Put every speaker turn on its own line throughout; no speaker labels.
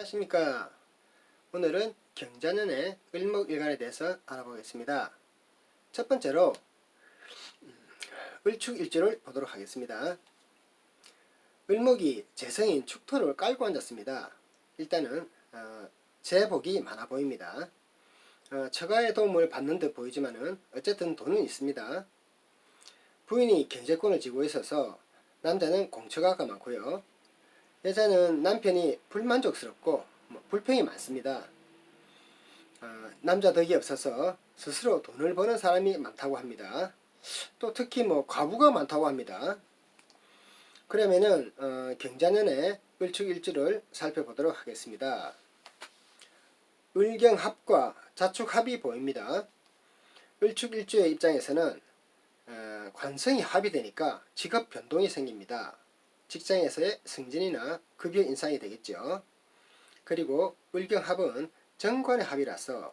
안녕하십니까. 오늘은 경자년의 을목일간에 대해서 알아보겠습니다. 첫 번째로 을축일주를 보도록 하겠습니다. 을목이 재성인 축토를 깔고 앉았습니다. 일단은 재복이 많아 보입니다. 처가의 도움을 받는 듯 보이지만은 어쨌든 돈은 있습니다. 부인이 경제권을 쥐고 있어서 남자는 공처가가 많고요. 여자는 남편이 불만족스럽고 불평이 많습니다. 남자 덕이 없어서 스스로 돈을 버는 사람이 많다고 합니다. 또 특히 과부가 많다고 합니다. 그러면은 경자년의 을축일주를 살펴보도록 하겠습니다. 을경합과 자축합이 보입니다. 을축일주의 입장에서는 관성이 합이 되니까 직업 변동이 생깁니다. 직장에서의 승진이나 급여 인상이 되겠죠. 그리고 을경합은 정관의 합이라서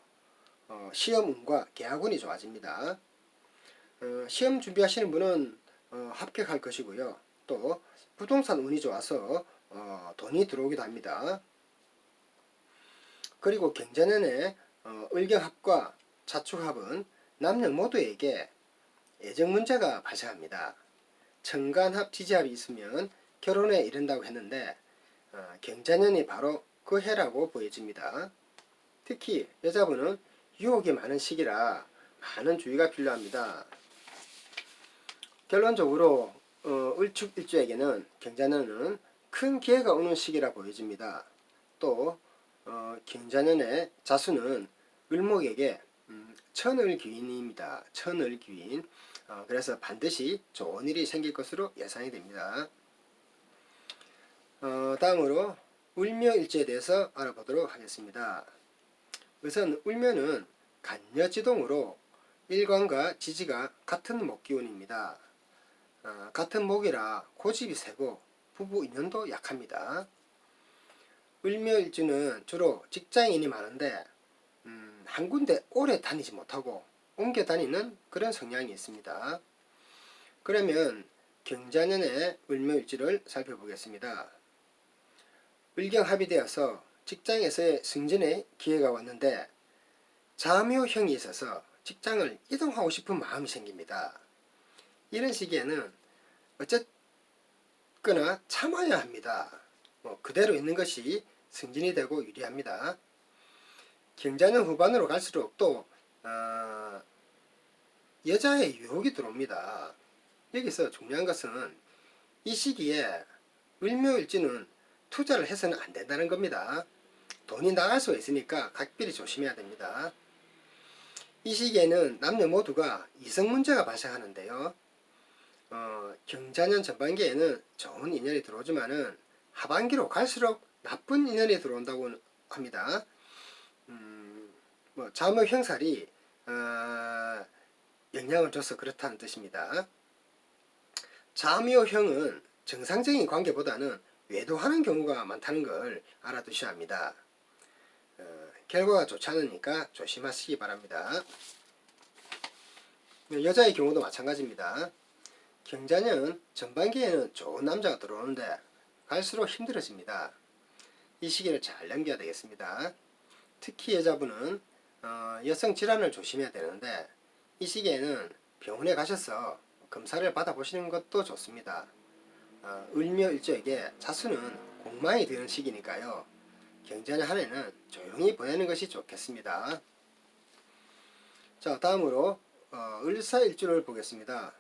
시험운과 계약운이 좋아집니다. 시험 준비하시는 분은 합격할 것이고요. 또 부동산 운이 좋아서 돈이 들어오기도 합니다. 그리고 경자년의 을경합과 자축합은 남녀 모두에게 애정 문제가 발생합니다. 청간합 지지합이 있으면 결혼에 이른다고 했는데 경자년이 바로 그 해라고 보여집니다. 특히 여자분은 유혹이 많은 시기라 많은 주의가 필요합니다. 결론적으로 을축일주에게는 경자년은 큰 기회가 오는 시기라 보여집니다. 또 경자년의 자수는 을목에게 천을귀인입니다. 천을귀인. 그래서 반드시 좋은 일이 생길 것으로 예상이 됩니다. 다음으로 을묘일주에 대해서 알아보도록 하겠습니다. 우선 을묘는 간여지동으로 일관과 지지가 같은 목기운입니다. 같은 목이라 고집이 세고 부부 인연도 약합니다. 을묘일주는 주로 직장인이 많은데 한 군데 오래 다니지 못하고 옮겨 다니는 그런 성향이 있습니다. 그러면 경자년의 을묘일주를 살펴보겠습니다. 을경합이 되어서 직장에서의 승진의 기회가 왔는데 자묘형이 있어서 직장을 이동하고 싶은 마음이 생깁니다. 이런 시기에는 어쨌거나 참아야 합니다. 그대로 있는 것이 승진이 되고 유리합니다. 경자년 후반으로 갈수록 또 여자의 유혹이 들어옵니다. 여기서 중요한 것은 이 시기에 을묘일주는 투자를 해서는 안 된다는 겁니다. 돈이 나갈 수가 있으니까 각별히 조심해야 됩니다. 이 시기에는 남녀 모두가 이성 문제가 발생하는데요. 경자년 전반기에는 좋은 인연이 들어오지만은 하반기로 갈수록 나쁜 인연이 들어온다고 합니다. 자묘 형살이 영향을 줘서 그렇다는 뜻입니다. 자묘형은 정상적인 관계보다는 외도하는 경우가 많다는 걸 알아두셔야 합니다. 결과가 좋지 않으니까 조심하시기 바랍니다. 여자의 경우도 마찬가지입니다. 경자년 전반기에는 좋은 남자가 들어오는데 갈수록 힘들어집니다. 이 시기를 잘 넘겨야 되겠습니다. 특히 여자분은 여성 질환을 조심해야 되는데 이 시기에는 병원에 가셔서 검사를 받아보시는 것도 좋습니다. 을묘일주에게 자수는 공망이 되는 시기니까요. 경자년 한 해는 조용히 보내는 것이 좋겠습니다. 자, 다음으로 을사일주를 보겠습니다.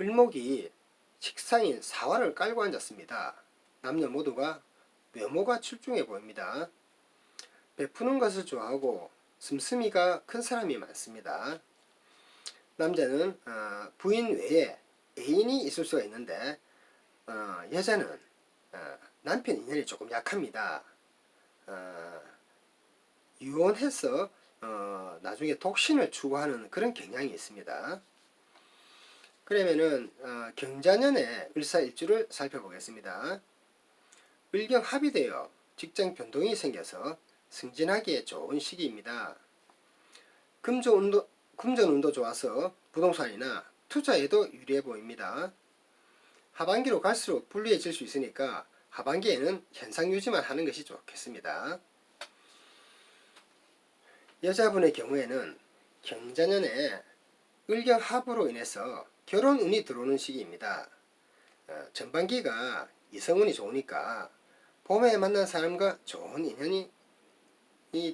을목이 식상인 사화를 깔고 앉았습니다. 남녀 모두가 외모가 출중해 보입니다. 베푸는 것을 좋아하고 씀씀이가 큰 사람이 많습니다. 남자는 부인 외에 애인이 있을 수가 있는데 여자는 남편 인연이 조금 약합니다. 유언해서 나중에 독신을 추구하는 그런 경향이 있습니다. 그러면은 경자년의 을사일주를 살펴보겠습니다. 을경합이 되어 직장 변동이 생겨서 승진하기에 좋은 시기입니다. 금전운도 좋아서 부동산이나 투자에도 유리해 보입니다. 하반기로 갈수록 불리해질 수 있으니까 하반기에는 현상 유지만 하는 것이 좋겠습니다. 여자분의 경우에는 경자년에 을경합으로 인해서 결혼운이 들어오는 시기입니다. 전반기가 이성운이 좋으니까 봄에 만난 사람과 좋은 인연이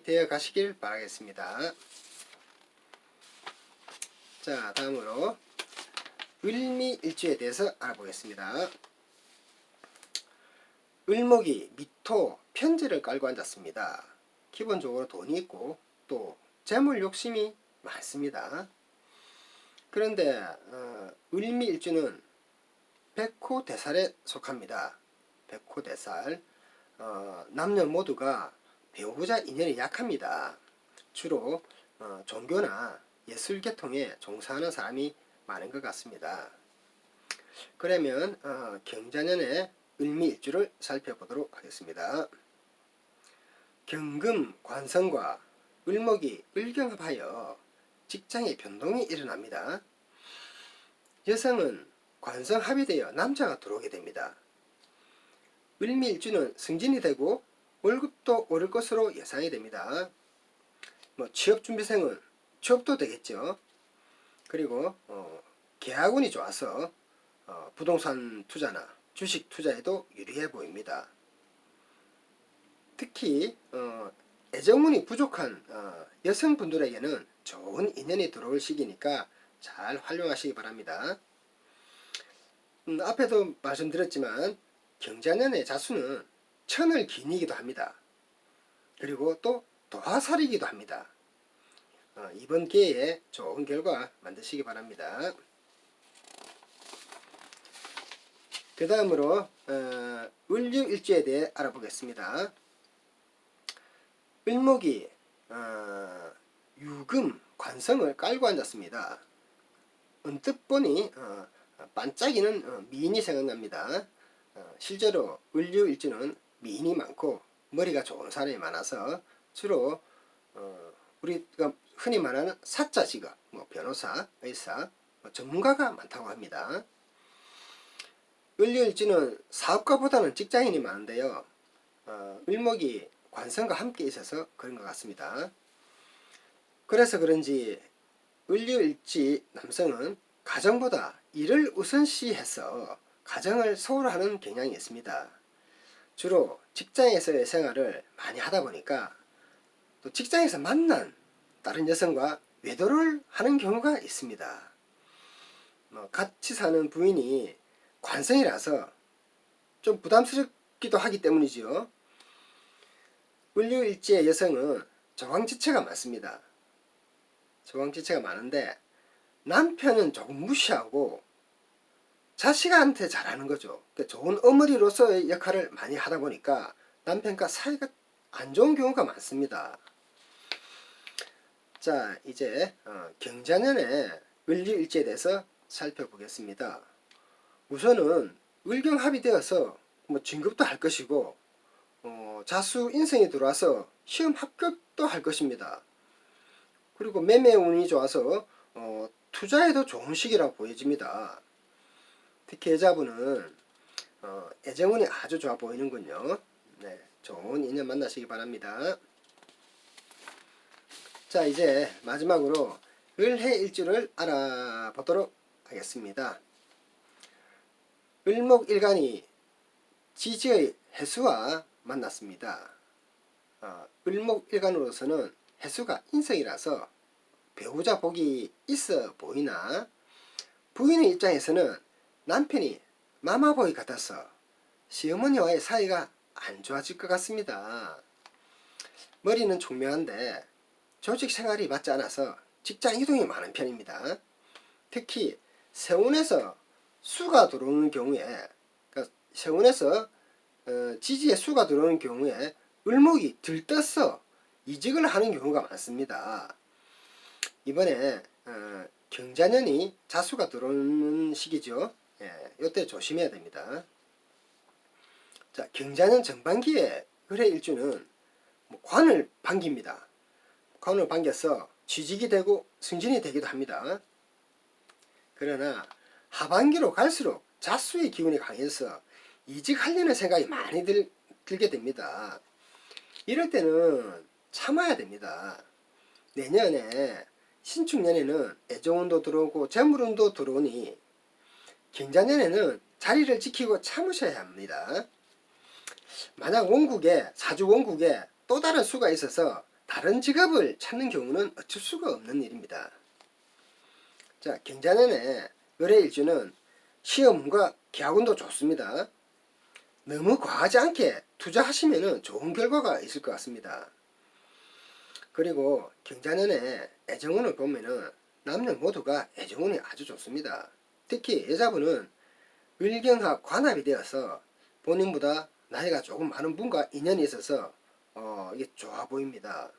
되어 가시길 바라겠습니다. 자, 다음으로 을미일주에 대해서 알아보겠습니다. 을목이 미토 편지를 깔고 앉았습니다. 기본적으로 돈이 있고 또 재물 욕심이 많습니다. 그런데 을미일주는 백호대살에 속합니다. 백호대살. 남녀 모두가 배우자 인연이 약합니다. 주로 종교나 예술 계통에 종사하는 사람이 많은 것 같습니다. 그러면 경자년의 을미일주를 살펴보도록 하겠습니다. 경금 관성과 을목이 을경합하여 직장에 변동이 일어납니다. 여성은 관성합이 되어 남자가 들어오게 됩니다. 을미일주는 승진이 되고 월급도 오를 것으로 예상이 됩니다. 취업준비생은 취업도 되겠죠. 그리고 계약운이 좋아서 부동산 투자나 주식 투자에도 유리해 보입니다. 특히 애정운이 부족한 여성분들에게는 좋은 인연이 들어올 시기니까 잘 활용하시기 바랍니다. 앞에도 말씀드렸지만 경자년의 자수는 천을 기니기도 합니다. 그리고 또 도화살이기도 합니다. 이번 기회에 좋은 결과 만드시기 바랍니다. 그 다음으로 을유일주에 대해 알아보겠습니다. 을목이 유금 관성을 깔고 앉았습니다. 언뜻 보니 반짝이는 미인이 생각납니다. 실제로 을유일주는 미인이 많고 머리가 좋은 사람이 많아서 주로 우리가 흔히 말하는 사자 직업, 변호사, 의사, 전문가가 많다고 합니다. 을유일주는 사업가보다는 직장인이 많은데요. 을목이 관성과 함께 있어서 그런 것 같습니다. 그래서 그런지 을유일지 남성은 가정보다 일을 우선시해서 가정을 소홀하는 경향이 있습니다. 주로 직장에서의 생활을 많이 하다 보니까 또 직장에서 만난 다른 여성과 외도를 하는 경우가 있습니다. 같이 사는 부인이 관성이라서 좀 부담스럽기도 하기 때문이지요. 을유일지의 여성은 저광지체가 많습니다. 저광지체가 많은데 남편은 조금 무시하고 자식한테 잘하는 거죠. 그러니까 좋은 어머니로서의 역할을 많이 하다 보니까 남편과 사이가 안 좋은 경우가 많습니다. 자, 이제 경자년의 을유일지에 대해서 살펴보겠습니다. 우선은 을경합이 되어서 진급도 할 것이고 자수 인생이 들어와서 시험 합격도 할 것입니다. 그리고 매매운이 좋아서 투자에도 좋은 시기라고 보여집니다. 특히 여자분은 애정운이 아주 좋아 보이는군요. 네, 좋은 인연 만나시기 바랍니다. 자, 이제 마지막으로 을해일주를 알아보도록 하겠습니다. 을목일간이 지지의 해수와 만났습니다. 을목일간으로서는 해수가 인성이라서 배우자 복이 있어 보이나 부인의 입장에서는 남편이 마마보이 같아서 시어머니와의 사이가 안 좋아질 것 같습니다. 머리는 총명한데 조직 생활이 맞지 않아서 직장 이동이 많은 편입니다. 특히 세운에서 수가 들어오는 경우에, 그러니까 세운에서 지지에 수가 들어오는 경우에 을목이 들떠서 이직을 하는 경우가 많습니다. 이번에 경자년이 자수가 들어오는 시기죠. 이때 조심해야 됩니다. 자, 경자년 전반기에 을해일주는 관을 반깁니다. 관을 반겨서 취직이 되고 승진이 되기도 합니다. 그러나 하반기로 갈수록 자수의 기운이 강해서 이직하려는 생각이 많이 들게 됩니다. 이럴 때는 참아야 됩니다. 내년에 신축년에는 애정운도 들어오고 재물운도 들어오니 경자년에는 자리를 지키고 참으셔야 합니다. 만약 원국에 사주 원국에 또 다른 수가 있어서 다른 직업을 찾는 경우는 어쩔 수가 없는 일입니다. 자, 경자년에 을해일주는 시험과 계약운도 좋습니다. 너무 과하지 않게 투자하시면 좋은 결과가 있을 것 같습니다. 그리고 경자년에 애정운을 보면은 남녀 모두가 애정운이 아주 좋습니다. 특히 여자분은 을경합 관합이 되어서 본인보다 나이가 조금 많은 분과 인연이 있어서 이게 좋아 보입니다.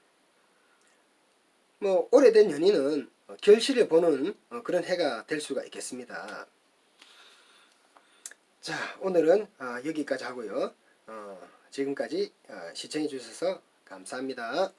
뭐 오래된 연인은 결실을 보는 그런 해가 될 수가 있겠습니다. 자, 오늘은 여기까지 하고요. 지금까지 시청해 주셔서 감사합니다.